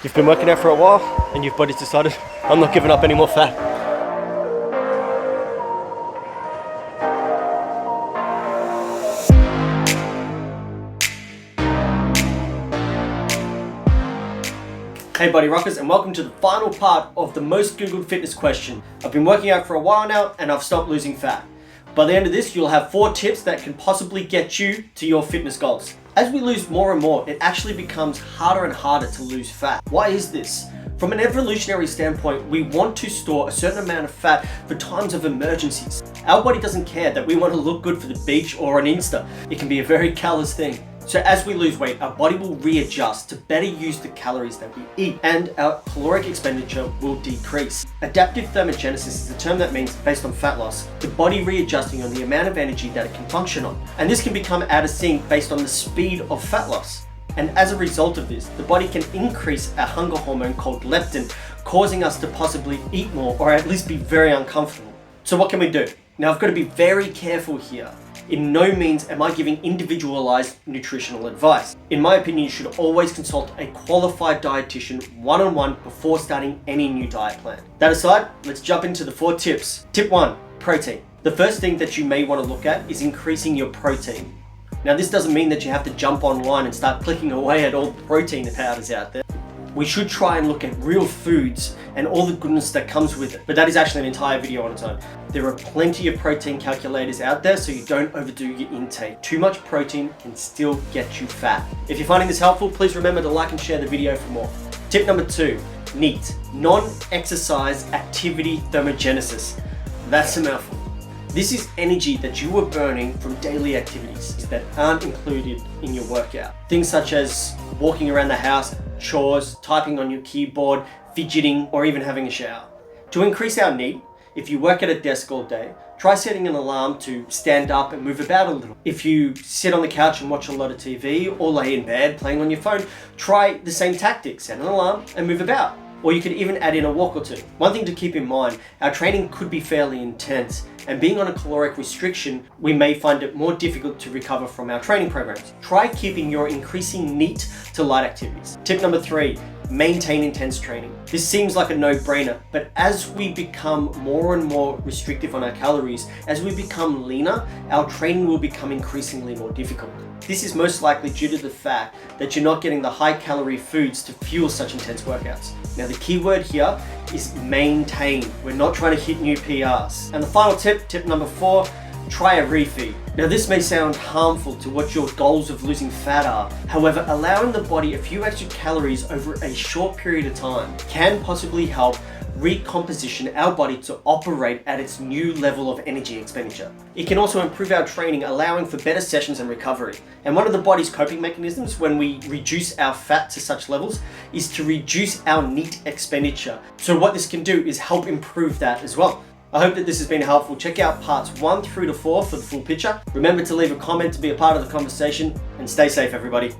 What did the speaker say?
You've been working out for a while and your body's decided, I'm not giving up any more fat. Hey Body Rockers, and welcome to the final part of the most Googled fitness question. I've been working out for a while now and I've stopped losing fat. By the end of this, you'll have 4 tips that can possibly get you to your fitness goals. As we lose more and more, it actually becomes harder and harder to lose fat. Why is this? From an evolutionary standpoint, we want to store a certain amount of fat for times of emergencies. Our body doesn't care that we want to look good for the beach or on Insta. It can be a very callous thing. So as we lose weight, our body will readjust to better use the calories that we eat, and our caloric expenditure will decrease. Adaptive thermogenesis is a term that means, based on fat loss, the body readjusting on the amount of energy that it can function on. And this can become out of sync based on the speed of fat loss. And as a result of this, the body can increase a hunger hormone called leptin, causing us to possibly eat more or at least be very uncomfortable. So what can we do? Now I've got to be very careful here. In no means am I giving individualized nutritional advice. In my opinion, you should always consult a qualified dietitian one-on-one before starting any new diet plan. That aside, let's jump into the 4 tips. Tip 1, protein. The first thing that you may want to look at is increasing your protein. Now this doesn't mean that you have to jump online and start clicking away at all the protein powders out there. We should try and look at real foods and all the goodness that comes with it. But that is actually an entire video on its own. There are plenty of protein calculators out there, so you don't overdo your intake. Too much protein can still get you fat. If you're finding this helpful, please remember to like and share the video for more. Tip number 2, NEAT, non-exercise activity thermogenesis. That's a mouthful. This is energy that you are burning from daily activities that aren't included in your workout. Things such as walking around the house, chores, typing on your keyboard, fidgeting, or even having a shower. To increase our NEAT, if you work at a desk all day, try setting an alarm to stand up and move about a little. If you sit on the couch and watch a lot of TV or lay in bed playing on your phone, try the same tactics, set an alarm and move about. Or you could even add in a walk or 2. One thing to keep in mind, our training could be fairly intense, and being on a caloric restriction, we may find it more difficult to recover from our training programs. Try keeping your increasing NEAT to light activities. Tip number 3, maintain intense training. This seems like a no-brainer, but as we become more and more restrictive on our calories, as we become leaner, our training will become increasingly more difficult. This is most likely due to the fact that you're not getting the high-calorie foods to fuel such intense workouts. Now the key word here is maintain. We're not trying to hit new PRs. And the final tip, tip number 4, try a refeed. Now this may sound harmful to what your goals of losing fat are. However, allowing the body a few extra calories over a short period of time can possibly help recomposition our body to operate at its new level of energy expenditure. It can also improve our training, allowing for better sessions and recovery. And one of the body's coping mechanisms when we reduce our fat to such levels is to reduce our NEAT expenditure. So what this can do is help improve that as well. I hope that this has been helpful. Check out parts 1 through to 4 for the full picture. Remember to leave a comment to be a part of the conversation, and stay safe everybody.